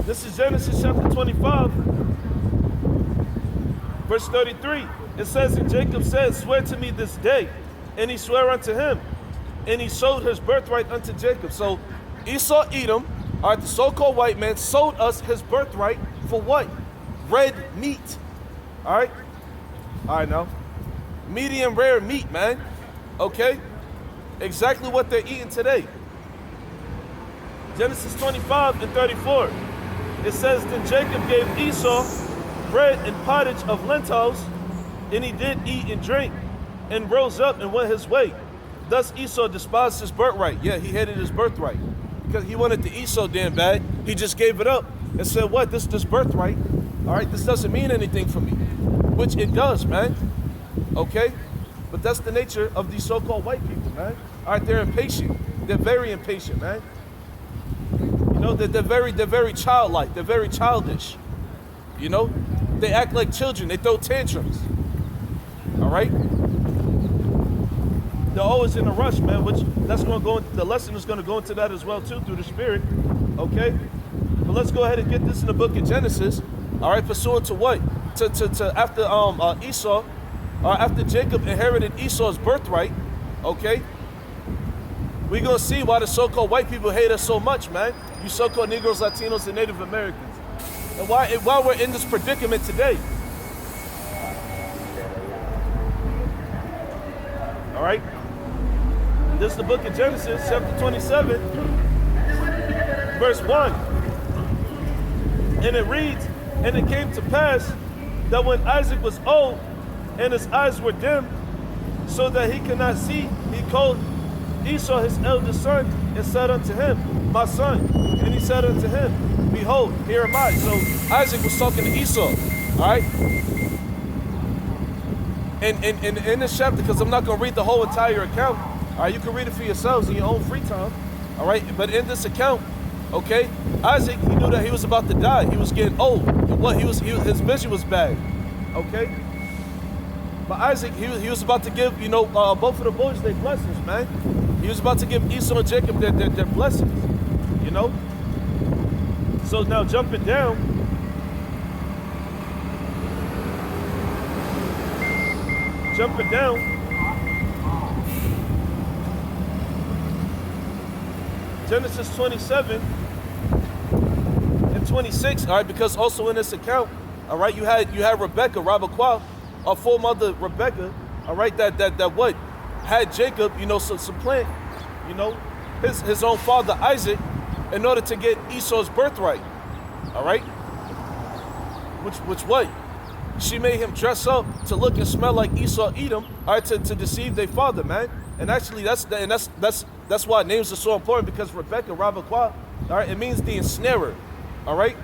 This is Genesis chapter 25, verse 33. It says, and Jacob said, swear to me this day. And he swore unto him. And he sold his birthright unto Jacob. So Esau, Edom, all right, the so-called white man, sold us his birthright for what? Red meat. All right? All right, now. Medium rare meat, man. Okay? Exactly what they're eating today. Genesis 25 and 34. It says, then Jacob gave Esau bread and pottage of lentils, and he did eat and drink, and rose up and went his way. Thus Esau despised his birthright. Yeah, he hated his birthright. Because he wanted to eat so damn bad, he just gave it up and said, what, this birthright, all right, this doesn't mean anything for me. Which it does, man. Okay? But that's the nature of these so-called white people, man. All right, they're impatient. They're very impatient, man. You know, they're very childlike. They're very childish. You know? They act like children. They throw tantrums. All right? They're always in a rush, man, which that's going to go into, the lesson is going to go into that as well, too, through the Spirit. Okay? But let's go ahead and get this in the book of Genesis. All right, pursuant to what? To after Esau, after Jacob inherited Esau's birthright, okay? We're going to see why the so-called white people hate us so much, man. You so-called Negroes, Latinos, and Native Americans. And why we're in this predicament today. All right? This is the book of Genesis, chapter 27, verse 1. And it reads, and it came to pass that when Isaac was old and his eyes were dim, so that he could not see, he called Esau his eldest son and said unto him, my son. And he said unto him, behold, here am I. So Isaac was talking to Esau, all right? And in this chapter, because I'm not going to read the whole entire account, all right, you can read it for yourselves in your own free time, all right? But in this account, okay, Isaac, he knew that he was about to die. He was getting old. And what his vision was bad, okay? But Isaac, he was about to give, you know, both of the boys their blessings, man. He was about to give Esau and Jacob their blessings, you know? So now jumping down, Genesis 27 and 26, all right, because also in this account, all right, you had Rebecca, Rabakwa, our foremother Rebecca, all right, that what had Jacob, you know, supplant, you know, his own father Isaac in order to get Esau's birthright, all right, which what? She made him dress up to look and smell like Esau, Edom, all right, to deceive their father, man. And actually, that's why names are so important, because Rebecca, Rabakwa, all right, it means the ensnarer, all right.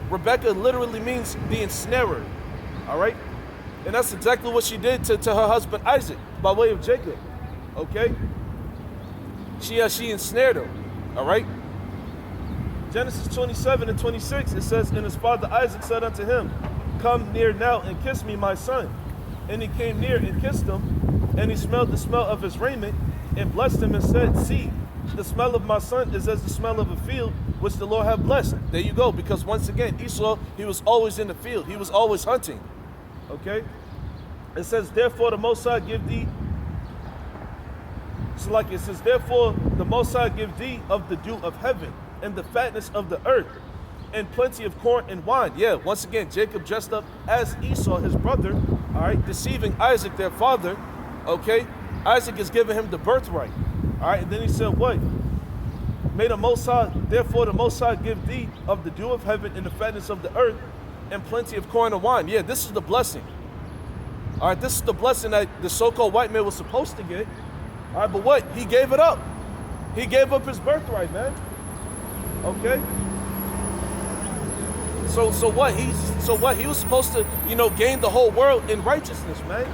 Rebecca literally means the ensnarer, all right. And that's exactly what she did to her husband Isaac by way of Jacob, okay. She ensnared him, all right. Genesis 27 and 26, it says, and his father Isaac said unto him, come near now and kiss me, my son. And he came near and kissed him, and he smelled the smell of his raiment, and blessed him and said, see, the smell of my son is as the smell of a field which the Lord hath blessed. There you go, because once again, Esau, he was always in the field. He was always hunting, okay? It says, therefore the Most High give thee, so like it says, therefore the Most High give thee of the dew of heaven, and the fatness of the earth, and plenty of corn and wine. Yeah, once again, Jacob dressed up as Esau, his brother, all right, deceiving Isaac, their father, okay? Isaac is giving him the birthright, all right? And then he said, what? May the Most High, therefore the Most High give thee of the dew of heaven and the fatness of the earth, and plenty of corn and wine. Yeah, this is the blessing. All right, this is the blessing that the so-called white man was supposed to get. All right, but what? He gave it up. He gave up his birthright, man. Okay? So what? He was supposed to, you know, gain the whole world in righteousness, man.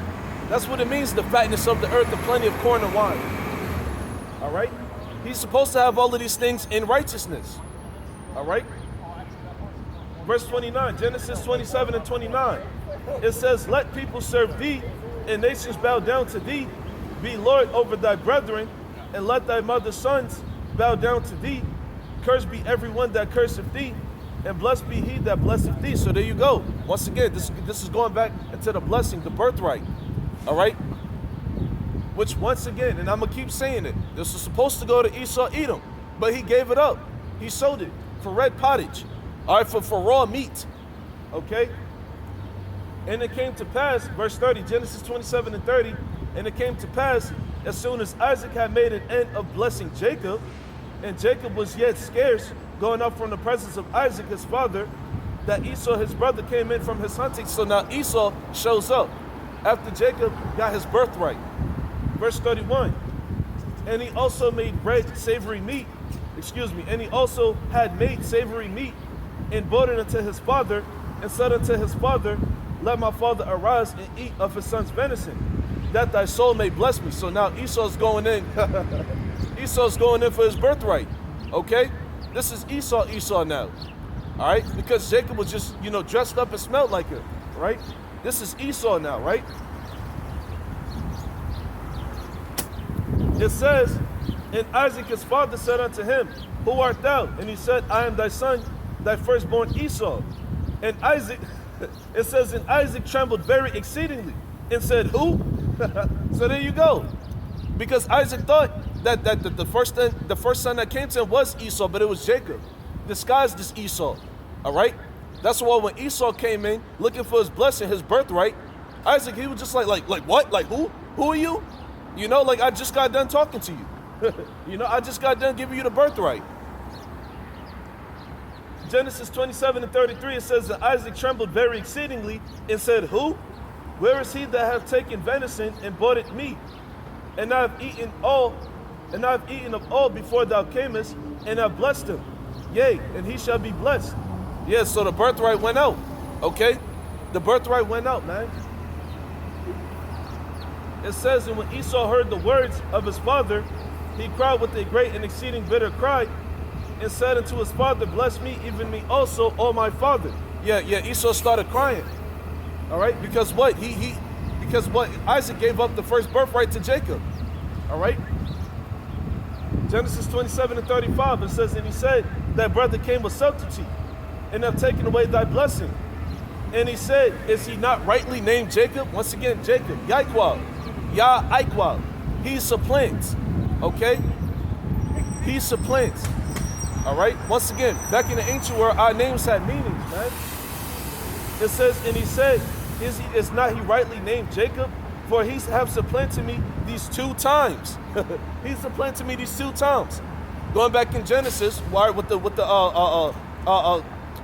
That's what it means, the fatness of the earth, and plenty of corn and wine. All right? He's supposed to have all of these things in righteousness. All right? Verse 29, Genesis 27 and 29. It says, let people serve thee, and nations bow down to thee. Be Lord over thy brethren, and let thy mother's sons bow down to thee. Cursed be everyone that curseth thee, and blessed be he that blesseth thee. So there you go. Once again, this is going back into the blessing, the birthright. All right? Which once again, and I'm going to keep saying it, this was supposed to go to Esau Edom, but he gave it up. He sold it for red pottage. All right, for raw meat. Okay? And it came to pass, verse 30, Genesis 27 and 30, and it came to pass, as soon as Isaac had made an end of blessing Jacob, and Jacob was yet scarce, going up from the presence of Isaac his father, that Esau his brother came in from his hunting. So now Esau shows up after Jacob got his birthright. Verse 31, and he also made bread savory meat, and he also had made savory meat and brought it unto his father, and said unto his father, let my father arise and eat of his son's venison, that thy soul may bless me. So now Esau's going in. Esau's going in for his birthright. Okay? This is Esau now. All right? Because Jacob was just, dressed up and smelled like him. Right? This is Esau now, right? It says, and Isaac his father said unto him, who art thou? And he said, I am thy son, thy firstborn Esau. And Isaac, it says, and Isaac trembled very exceedingly and said, who? So there you go. Because Isaac thought that the first son that came to him was Esau, but it was Jacob, disguised as Esau. All right? That's why when Esau came in looking for his blessing, his birthright, Isaac, he was just like what? Like who? Who are you? I just got done talking to you. I just got done giving you the birthright. Genesis 27 and 33, it says that Isaac trembled very exceedingly and said, who? Where is he that hath taken venison and bought it meat? And I have eaten of all before thou camest, and have blessed him. Yea, and he shall be blessed. Yeah, so the birthright went out. Okay? The birthright went out, man. It says, and when Esau heard the words of his father, he cried with a great and exceeding bitter cry, and said unto his father, bless me, even me also, O my father. Yeah, Esau started crying. All right, because what? Because Isaac gave up the first birthright to Jacob. All right? Genesis 27 and 35, it says, and he said, thy brother came with subtlety, and have taken away thy blessing. And he said, is he not rightly named Jacob? Once again, Jacob, Yah-Ikwal. He supplants. Okay? He supplants. All right? Once again, back in the ancient world, our names had meanings, man. It says, and he said, is not he rightly named Jacob? For he have supplanted me these 2 times. He supplanted me these 2 times. Going back in Genesis, with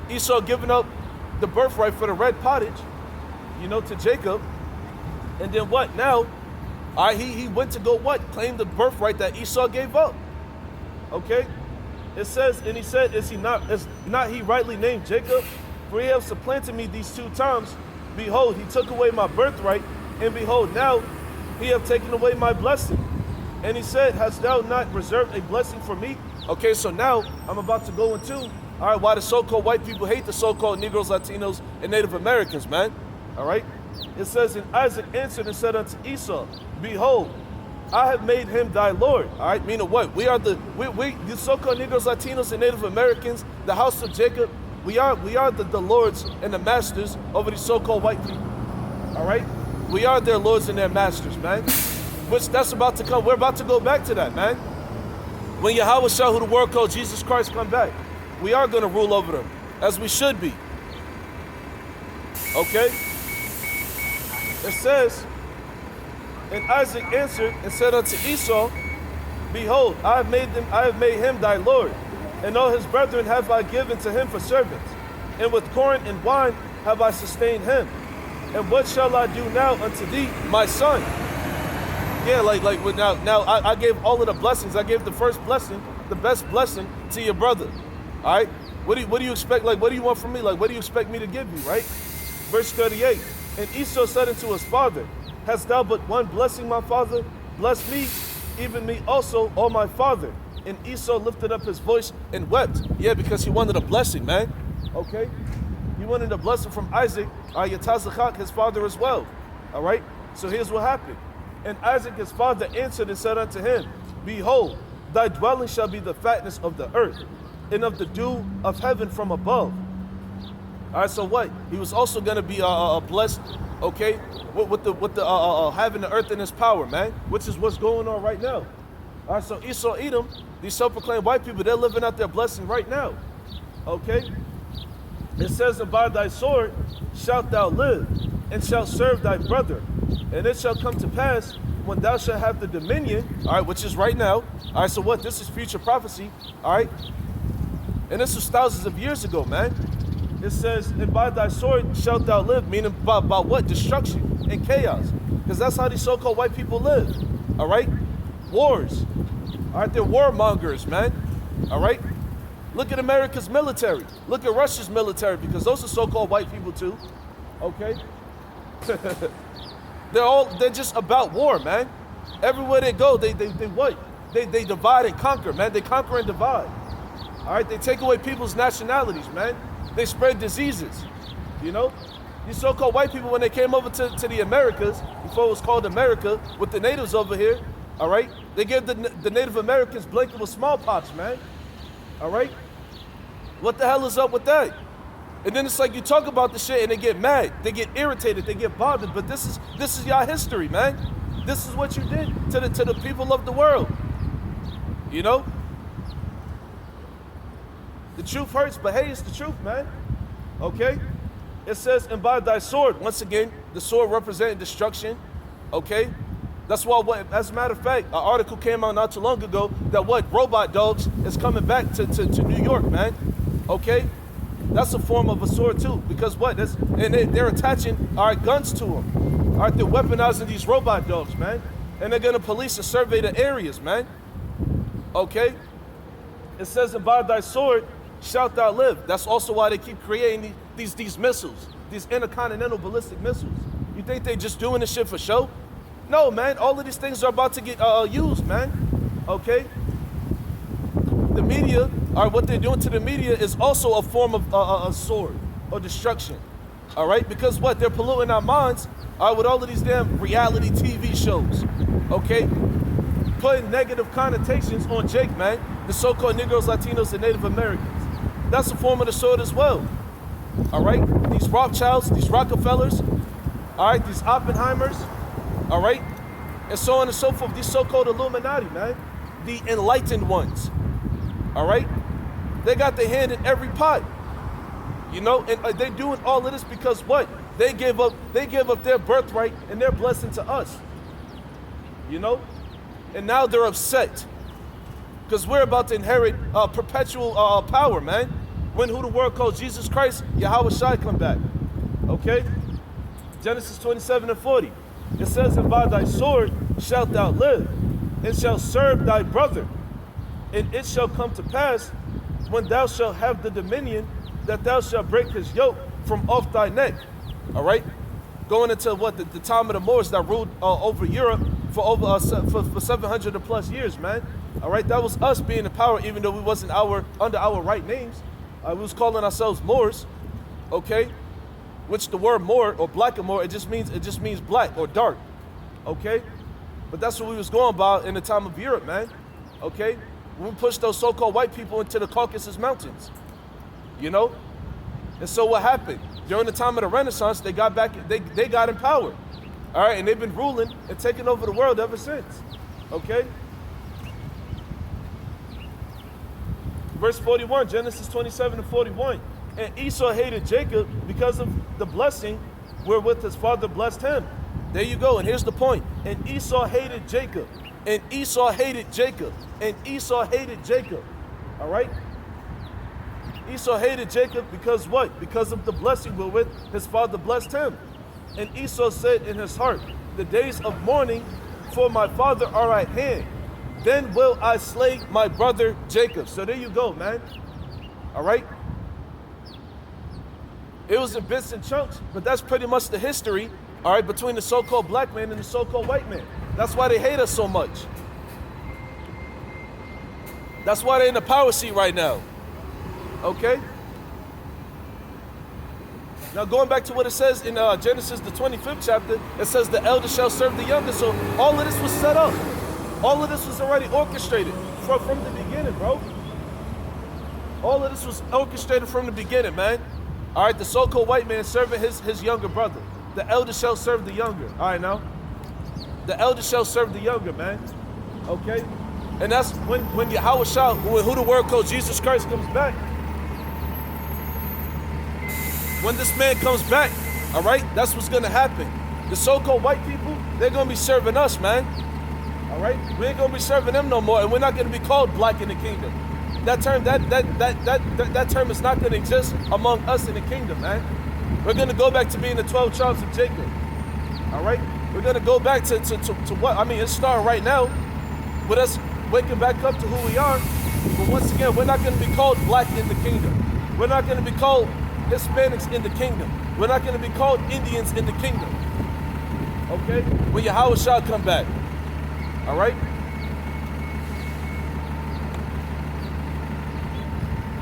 Esau giving up the birthright for the red pottage, to Jacob. And then what? Now, he went to go what? Claim the birthright that Esau gave up. Okay? It says, and he said, is not he rightly named Jacob? For he have supplanted me these 2 times. Behold, he took away my birthright, and behold, now he have taken away my blessing. And he said, hast thou not reserved a blessing for me? Okay, so now I'm about to go into, all right, why the so-called white people hate the so-called Negroes, Latinos, and Native Americans, man. All right? It says, and Isaac answered and said unto Esau, behold, I have made him thy Lord. All right, meaning what? We are the so-called Negroes, Latinos, and Native Americans, the house of Jacob. We are the lords and the masters over these so-called white people. All right? We are their lords and their masters, man. Which that's about to come. We're about to go back to that, man. When Yahweh Shah, who the world called Jesus Christ, come back, we are going to rule over them, as we should be. Okay? It says, and Isaac answered and said unto Esau, behold, I have made him thy Lord, and all his brethren have I given to him for servants, and with corn and wine have I sustained him. And what shall I do now unto thee, my son? Yeah, now I gave all of the blessings. I gave the first blessing, the best blessing, to your brother. All right? What do you expect? What do you want from me? What do you expect me to give you, right? Verse 38, and Esau said unto his father, hast thou but one blessing, my father? Bless me, even me also, O my father. And Esau lifted up his voice and wept. Yeah, because he wanted a blessing, man. Okay? He wanted a blessing from Isaac, Yatazachak, his father as well. All right? So here's what happened. And Isaac, his father, answered and said unto him, Behold, thy dwelling shall be the fatness of the earth, and of the dew of heaven from above. All right, so what? He was also gonna be blessed, okay, with the having the earth in his power, man, which is what's going on right now. All right, so Esau, Edom, these self-proclaimed white people, they're living out their blessing right now, okay? It says, and by thy sword shalt thou live, and shalt serve thy brother. And it shall come to pass, when thou shalt have the dominion, all right, which is right now. All right, so what? This is future prophecy, all right? And this was thousands of years ago, man. It says, and by thy sword shalt thou live, meaning by what? Destruction and chaos. Because that's how these so-called white people live, all right? Wars, all right? They're warmongers, man, all right? Look at America's military. Look at Russia's military, because those are so-called white people too, okay? They're just about war, man. Everywhere they go, they what? They divide and conquer, man. They conquer and divide. All right, they take away people's nationalities, man. They spread diseases, you know? These so-called white people, when they came over to the Americas, before it was called America, with the natives over here, all right? They gave the Native Americans blanket with smallpox, man. All right? What the hell is up with that? And then it's like you talk about the shit and they get mad, they get irritated, they get bothered. But this is y'all history, man. This is what you did to the people of the world. You know? The truth hurts, but hey, it's the truth, man. Okay? It says, and by thy sword, once again, the sword representing destruction. Okay? That's why, as a matter of fact, an article came out not too long ago that robot dogs is coming back to New York, man. Okay? That's a form of a sword too, because they're attaching our guns to them. All right, they're weaponizing these robot dogs, man. And they're gonna police and survey the areas, man. Okay? It says, and by thy sword shalt thou live. That's also why they keep creating these missiles, these intercontinental ballistic missiles. You think they just doing this shit for show? No, man, all of these things are about to get used, man, okay? The media, or what they're doing to the media is also a form of a sword or destruction, all right? Because what? They're polluting our minds with all of these damn reality TV shows, okay? Putting negative connotations on Jake, man, the so-called Negroes, Latinos, and Native Americans. That's a form of the sword as well, all right? These Rothschilds, these Rockefellers, all right, these Oppenheimers, all right, and so on and so forth. These so-called Illuminati, man, the enlightened ones, all right, they got their hand in every pot, you know, and they're doing all of this because what? They gave up their birthright and their blessing to us, you know, and now they're upset because we're about to inherit perpetual power, man. When who the world calls Jesus Christ, Yahweh Shai come back, okay? Genesis 27:40. It says, and by thy sword shalt thou live, and shalt serve thy brother. And it shall come to pass, when thou shalt have the dominion, that thou shalt break his yoke from off thy neck. All right? Going into what? The time of the Moors that ruled over Europe for over for 700 or plus years, man. All right? That was us being in power, even though we wasn't under our right names. We was calling ourselves Moors, okay? Which the word Moor or black and Moor, it just means black or dark, okay? But that's what we was going by in the time of Europe, man, okay? When we pushed those so-called white people into the Caucasus Mountains, you know? And so what happened? During the time of the Renaissance, they got in power, all right? And they've been ruling and taking over the world ever since, okay? Verse 41, Genesis 27:41. And Esau hated Jacob because of the blessing wherewith his father blessed him. There you go. And here's the point. And Esau hated Jacob. And Esau hated Jacob. And Esau hated Jacob. All right? Esau hated Jacob because what? Because of the blessing wherewith his father blessed him. And Esau said in his heart, the days of mourning for my father are at hand. Then will I slay my brother Jacob. So there you go, man. All right? It was in bits and chunks, but that's pretty much the history, all right, between the so-called black man and the so-called white man. That's why they hate us so much. That's why they're in the power seat right now, okay? Now going back to what it says in Genesis, the 25th chapter, it says the elder shall serve the younger. So all of this was set up. All of this was already orchestrated from the beginning, bro. All of this was orchestrated from the beginning, man. All right, the so-called white man serving his younger brother. The elder shall serve the younger. All right, now. The elder shall serve the younger, man. Okay? And that's when Yahweh Shah, who the word called Jesus Christ, comes back. When this man comes back, all right, that's what's going to happen. The so-called white people, they're going to be serving us, man. All right? We ain't going to be serving them no more, and we're not going to be called black in the kingdom. That term is not going to exist among us in the kingdom, man. We're going to go back to being the 12 tribes of Jacob. All right? We're going to go back to what? I mean, it's starting right now with us waking back up to who we are. But once again, we're not going to be called black in the kingdom. We're not going to be called Hispanics in the kingdom. We're not going to be called Indians in the kingdom. Okay? When Yahweh shall come back. All right?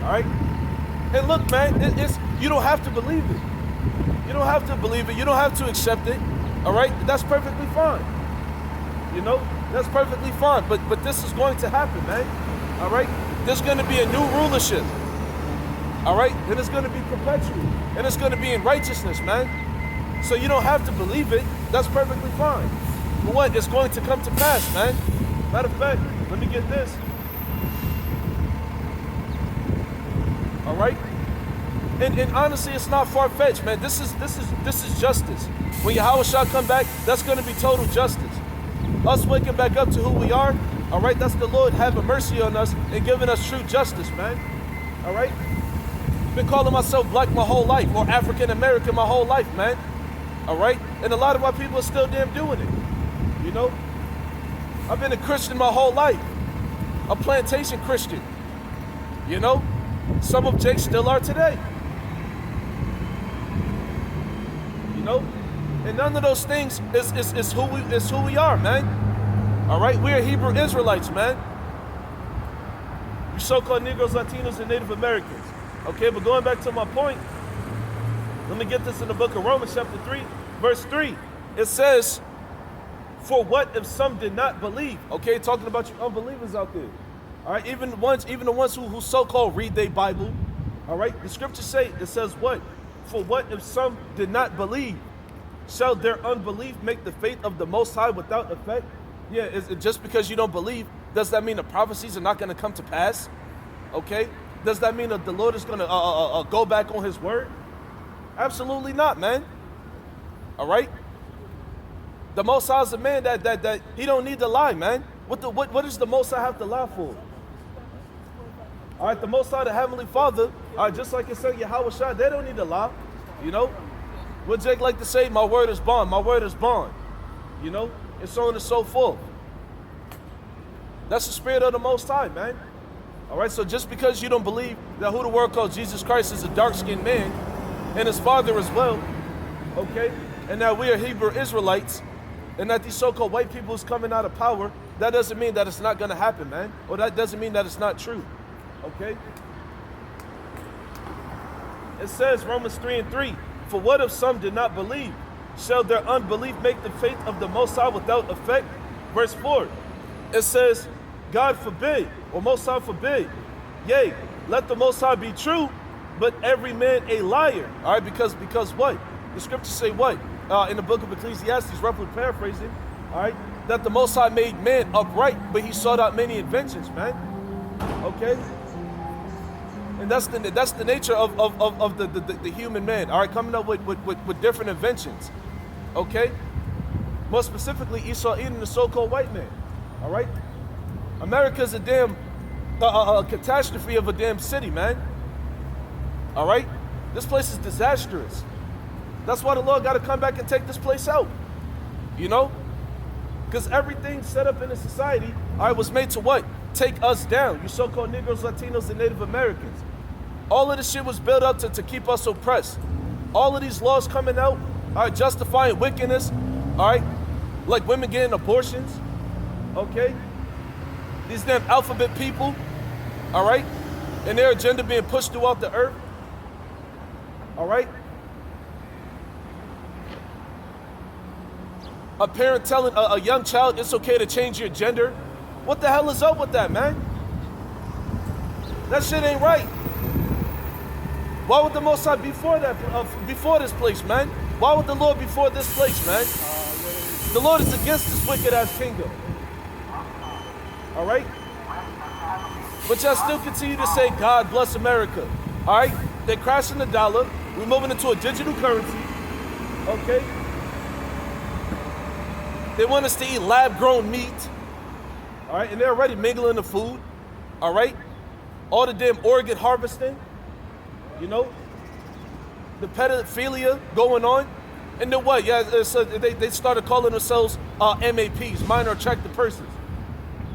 All right? And look, man, you don't have to believe it. You don't have to believe it. You don't have to accept it. All right? That's perfectly fine. You know? That's perfectly fine. But this is going to happen, man. All right? There's going to be a new rulership. All right? And it's going to be perpetual. And it's going to be in righteousness, man. So you don't have to believe it. That's perfectly fine. But what? It's going to come to pass, man. Matter of fact, let me get this. All right? And honestly, it's not far-fetched, man. This is justice. When Yahweh shall come back, that's going to be total justice. Us waking back up to who we are, all right? That's the Lord having mercy on us and giving us true justice, man. All right? I've been calling myself black my whole life, or African American my whole life, man. All right? And a lot of my people are still damn doing it. You know? I've been a Christian my whole life. A plantation Christian. You know? Some of Jake still are today. You know? And none of those things is who we are, man. All right? We are Hebrew Israelites, man. You so-called Negroes, Latinos, and Native Americans. Okay, but going back to my point, let me get this in the book of Romans chapter 3, verse 3. It says, for what if some did not believe? Okay, talking about you unbelievers out there. All right, even the ones who so-called read their Bible. All right, the scriptures say, it says what? For what if some did not believe? Shall their unbelief make the faith of the Most High without effect? Yeah, is it just because you don't believe, does that mean the prophecies are not going to come to pass? Okay, does that mean that the Lord is going to go back on his word? Absolutely not, man. All right? The Most High is a man that he don't need to lie, man. What does the Most High have to lie for? All right, the Most High, the Heavenly Father, all right, just like it said Yahweh Shah, they don't need to lie, you know? What Jake like to say, my word is bond, my word is bond, you know? And so on and so forth. That's the spirit of the Most High, man. All right, so just because you don't believe that who the world calls Jesus Christ is a dark-skinned man, and his father as well, okay, and that we are Hebrew Israelites, and that these so-called white people is coming out of power, that doesn't mean that it's not going to happen, man. Or that doesn't mean that it's not true, okay? It says, Romans 3:3, for what if some did not believe? Shall their unbelief make the faith of the Most High without effect? Verse 4, it says, God forbid, or Most High forbid, yea, let the Most High be true, but every man a liar. All right, because what? The scriptures say what? In the book of Ecclesiastes, roughly paraphrasing, all right, that the Most High made man upright, but he sought out many inventions, man. Okay? And that's the nature of the human man, all right, coming up with different inventions. Okay? More specifically, Esau eating the so-called white man. All right? America's a damn catastrophe of a damn city, man. All right? This place is disastrous. That's why the Lord got to come back and take this place out. You know? Because everything set up in a society, all right, was made to what? Take us down. You so-called Negroes, Latinos, and Native Americans. All of this shit was built up to keep us oppressed. All of these laws coming out, all right, justifying wickedness, all right? Like women getting abortions, okay? These damn alphabet people, all right? And their agenda being pushed throughout the earth, all right? A parent telling a young child it's okay to change your gender. What the hell is up with that, man? That shit ain't right. Why would the Most High before that, before this place, man? Why would the Lord before this place, man? The Lord is against this wicked ass kingdom. All right? But y'all still continue to say, God bless America. All right? They're crashing the dollar. We're moving into a digital currency. Okay? They want us to eat lab-grown meat. All right? And they're already mingling the food. All right? All the damn organ harvesting. You know? The pedophilia going on. And then what? Yeah, they started calling themselves MAPs, minor attracted persons.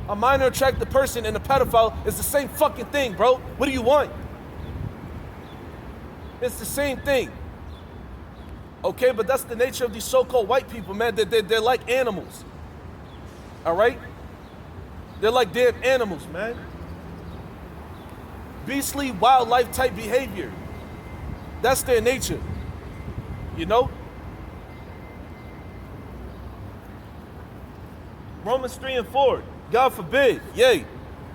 A minor attracted person and a pedophile is the same fucking thing, bro. What do you want? It's the same thing. Okay, but that's the nature of these so-called white people, man. They're like animals. All right? They're like damn animals, man. Beastly wildlife type behavior. That's their nature. You know? Romans 3 and 4. God forbid, yea,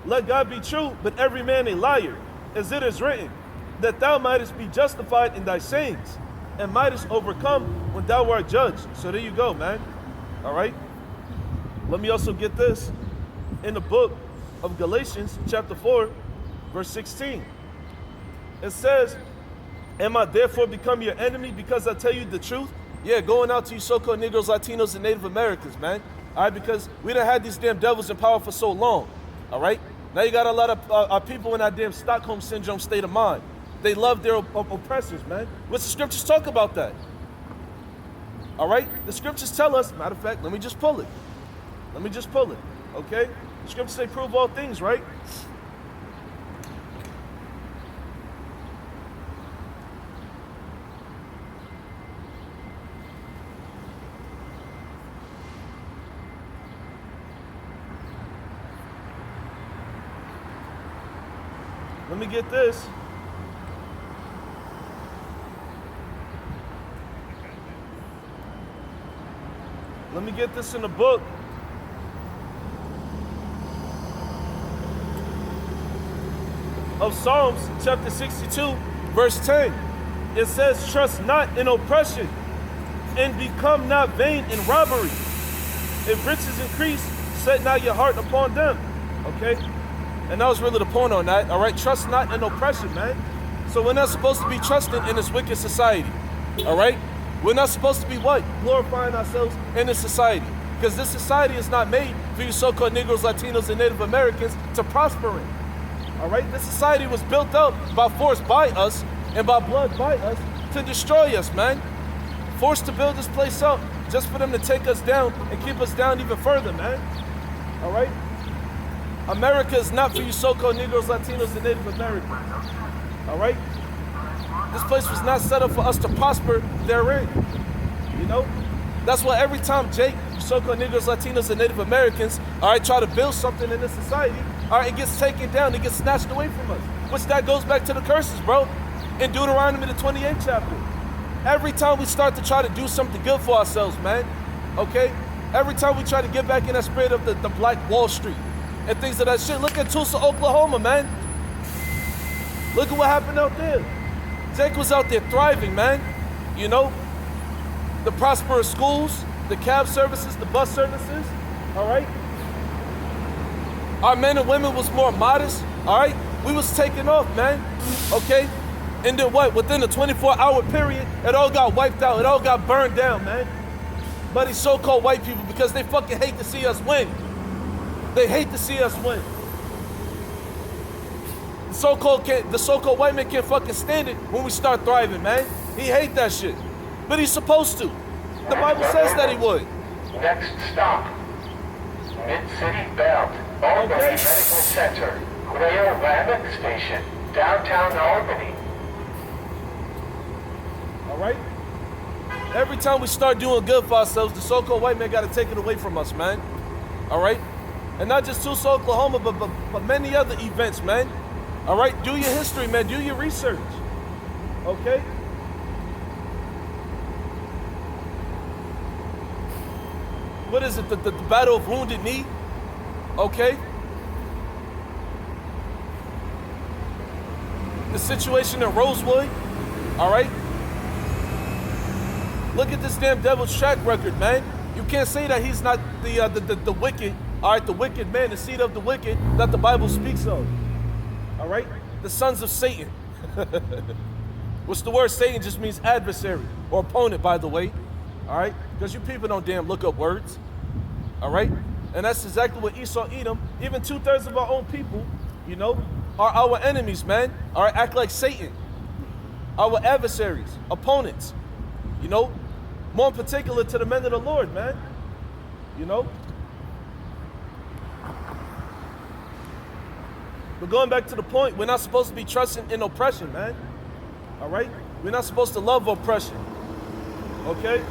let God be true, but every man a liar, as it is written, that thou mightest be justified in thy sayings, and mightest overcome when thou art judged. So there you go, man. All right? Let me also get this. In the book of Galatians, chapter 4, verse 16. It says, am I therefore become your enemy because I tell you the truth? Yeah, going out to you so-called Negroes, Latinos, and Native Americans, man. All right, because we done had these damn devils in power for so long, all right? Now you got a lot of people in that damn Stockholm Syndrome state of mind. They love their oppressors, man. What's the scriptures talk about that? All right? The scriptures tell us, matter of fact, let me just pull it. Let me just pull it, okay? The scriptures say prove all things, right? Let me get this. Let me get this in the book. Of Psalms, chapter 62, verse 10. It says, trust not in oppression, and become not vain in robbery. If riches increase, set not your heart upon them. Okay? And that was really the point on that, all right? Trust not in oppression, man. So we're not supposed to be trusting in this wicked society, all right? We're not supposed to be what? Glorifying ourselves in this society. Because this society is not made for you so-called Negroes, Latinos, and Native Americans to prosper in, all right? This society was built up by force by us and by blood by us to destroy us, man. Forced to build this place up just for them to take us down and keep us down even further, man, all right? America is not for you so-called Negroes, Latinos, and Native Americans. All right? This place was not set up for us to prosper therein. You know? That's why every time Jake, you so-called Negroes, Latinos, and Native Americans, all right, try to build something in this society, all right, it gets taken down, it gets snatched away from us. Which that goes back to the curses, bro. In Deuteronomy, the 28th chapter. Every time we start to try to do something good for ourselves, man, okay? Every time we try to get back in that spirit of the Black Wall Street, and things of that shit. Look at Tulsa, Oklahoma, man. Look at what happened out there. Jake was out there thriving, man. You know, the prosperous schools, the cab services, the bus services, all right? Our men and women was more modest, all right? We was taking off, man, okay? And then what? Within a 24-hour period, it all got wiped out. It all got burned down, man. By these so-called white people because they fucking hate to see us win. They hate to see us win. The so-called white man can't fucking stand it when we start thriving, man. He hate that shit. But he's supposed to. The Bible says that he would. Next stop, Mid-City Belt, Albany Medical Center, Rail Landing Station, downtown Albany. All right? Every time we start doing good for ourselves, the so-called white man got to take it away from us, man. All right? And not just Tulsa, Oklahoma, but many other events, man. All right? Do your history, man. Do your research. Okay? What is it? The Battle of Wounded Knee? Okay? The situation in Rosewood, all right? Look at this damn devil's track record, man. You can't say that he's not the wicked, all right, the wicked man, the seed of the wicked that the Bible speaks of, all right? The sons of Satan. Which the word Satan just means adversary or opponent, by the way, all right? Because you people don't damn look up words, all right? And that's exactly what Esau, Edom, even 2/3 of our own people, you know, are our enemies, man. All right, act like Satan. Our adversaries, opponents, you know, more in particular to the men of the Lord, man, you know. But going back to the point, we're not supposed to be trusting in oppression, man. All right? We're not supposed to love oppression. Okay?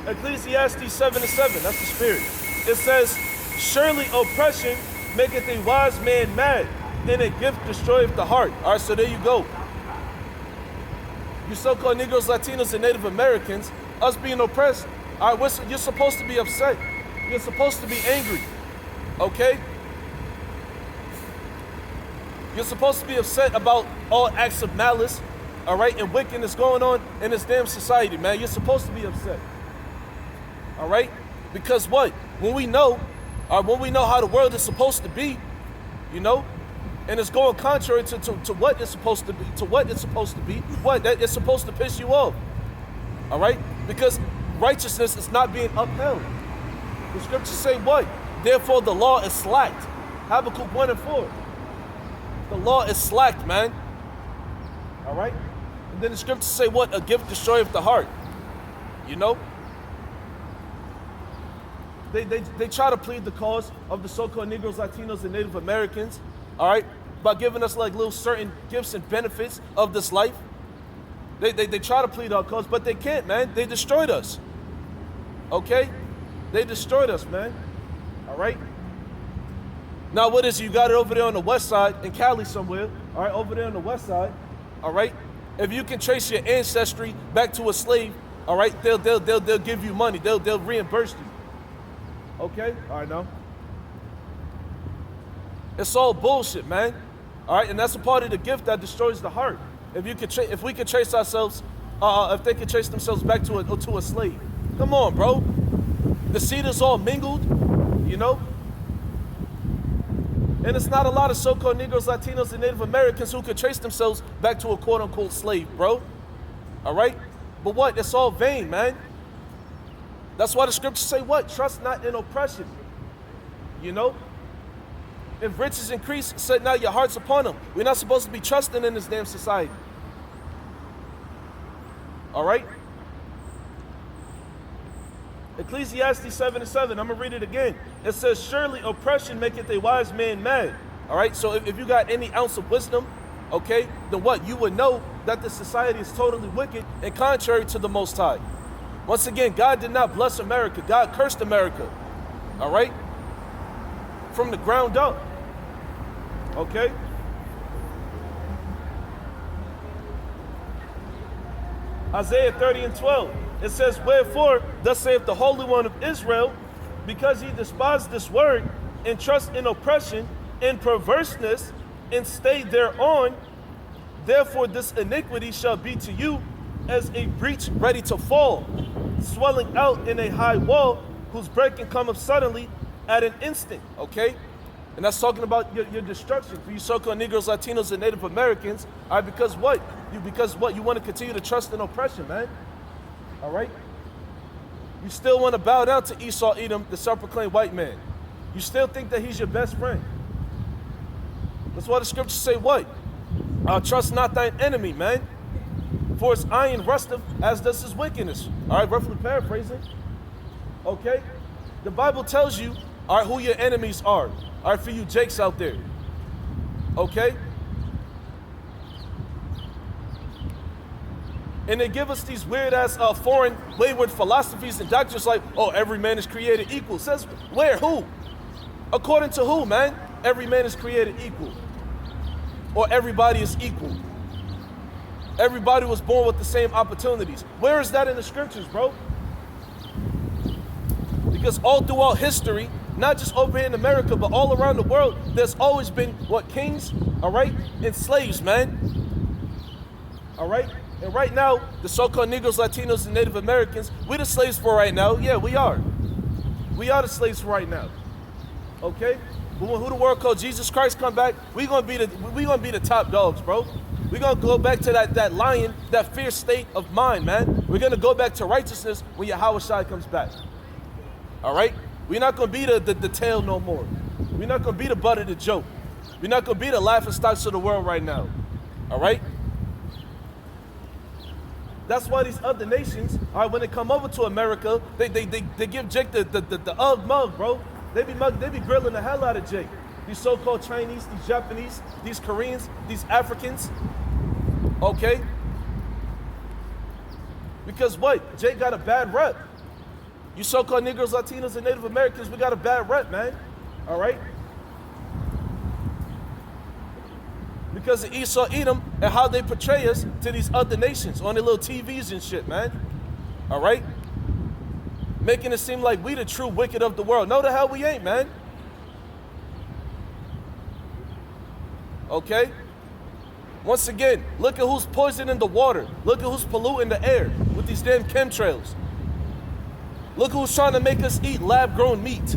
Ecclesiastes 7:7, that's the spirit. It says, surely oppression maketh a wise man mad, and a gift destroyeth the heart. All right, so there you go. You so-called Negroes, Latinos, and Native Americans, us being oppressed, all right, you're supposed to be upset. You're supposed to be angry. Okay? You're supposed to be upset about all acts of malice, all right, and wickedness going on in this damn society, man. You're supposed to be upset, all right? Because what? When we know how the world is supposed to be, you know, and it's going contrary to what it's supposed to be, that it's supposed to piss you off, all right? Because righteousness is not being upheld. The scriptures say what? Therefore the law is slacked. Habakkuk 1:4. The law is slacked, man. All right? And then the scriptures say what? A gift destroyeth the heart. You know? They try to plead the cause of the so-called Negroes, Latinos, and Native Americans, all right, by giving us like little certain gifts and benefits of this life. They try to plead our cause, but they can't, man. They destroyed us. Okay? They destroyed us, man. All right? Now, what is it? You got it over there on the west side in Cali somewhere, all right, over there on the west side, all right? If you can trace your ancestry back to a slave, all right, they'll give you money. They'll reimburse you. Okay? All right, now. It's all bullshit, man. All right, and that's a part of the gift that destroys the heart. If we could trace ourselves, if they could trace themselves back to a slave. Come on, bro. The seed is all mingled, you know? And it's not a lot of so-called Negroes, Latinos, and Native Americans who could trace themselves back to a quote-unquote slave, bro. All right? But what? It's all vain, man. That's why the scriptures say what? Trust not in oppression. You know? If riches increase, set not your hearts upon them. We're not supposed to be trusting in this damn society. All right? Ecclesiastes 7:7, I'm going to read it again. It says, surely oppression maketh a wise man mad. All right, so if you got any ounce of wisdom, okay, then what? You would know that the society is totally wicked and contrary to the Most High. Once again, God did not bless America. God cursed America. All right? From the ground up. Okay? Isaiah 30:12. It says, wherefore, thus saith the Holy One of Israel, because ye despise this word, and trust in oppression, and perverseness, and stay thereon, therefore this iniquity shall be to you as a breach ready to fall, swelling out in a high wall, whose breaking cometh suddenly at an instant, okay? And that's talking about your destruction for you so-called Negroes, Latinos, and Native Americans, all right, because what? You want to continue to trust in oppression, man. All right? You still want to bow down to Esau, Edom, the self-proclaimed white man. You still think that he's your best friend. That's why the scriptures say what? Trust not thine enemy, man. For his iron rusteth as does his wickedness. All right, roughly paraphrasing. Okay? The Bible tells you, all right, who your enemies are. All right, for you Jakes out there. Okay? And they give us these weird-ass foreign wayward philosophies and doctrines like, oh, every man is created equal. Says where? Who? According to who, man? Every man is created equal. Or everybody is equal. Everybody was born with the same opportunities. Where is that in the scriptures, bro? Because all throughout history, not just over here in America, but all around the world, there's always been, what, kings, all right, and slaves, man. All right? And right now, the so-called Negroes, Latinos, and Native Americans, we're the slaves for right now. Yeah, we are. We are the slaves for right now. Okay? But when who the world called Jesus Christ come back, we're gonna be the top dogs, bro. We're gonna go back to that lion, that fierce state of mind, man. We're gonna go back to righteousness when Yahweh Shai comes back. All right? We're not gonna be the tail no more. We're not gonna be the butt of the joke. We're not gonna be the laughing stocks of the world right now. All right? That's why these other nations, all right, when they come over to America, they give Jake the ugh mug, bro. They be grilling the hell out of Jake. These so-called Chinese, these Japanese, these Koreans, these Africans. Okay? Because what? Jake got a bad rep. You so-called Negroes, Latinos, and Native Americans, we got a bad rep, man. All right? Because of Esau, Edom, and how they portray us to these other nations on their little TVs and shit, man. All right? Making it seem like we the true wicked of the world. No, the hell we ain't, man. Okay? Once again, look at who's poisoning the water. Look at who's polluting the air with these damn chemtrails. Look who's trying to make us eat lab-grown meat.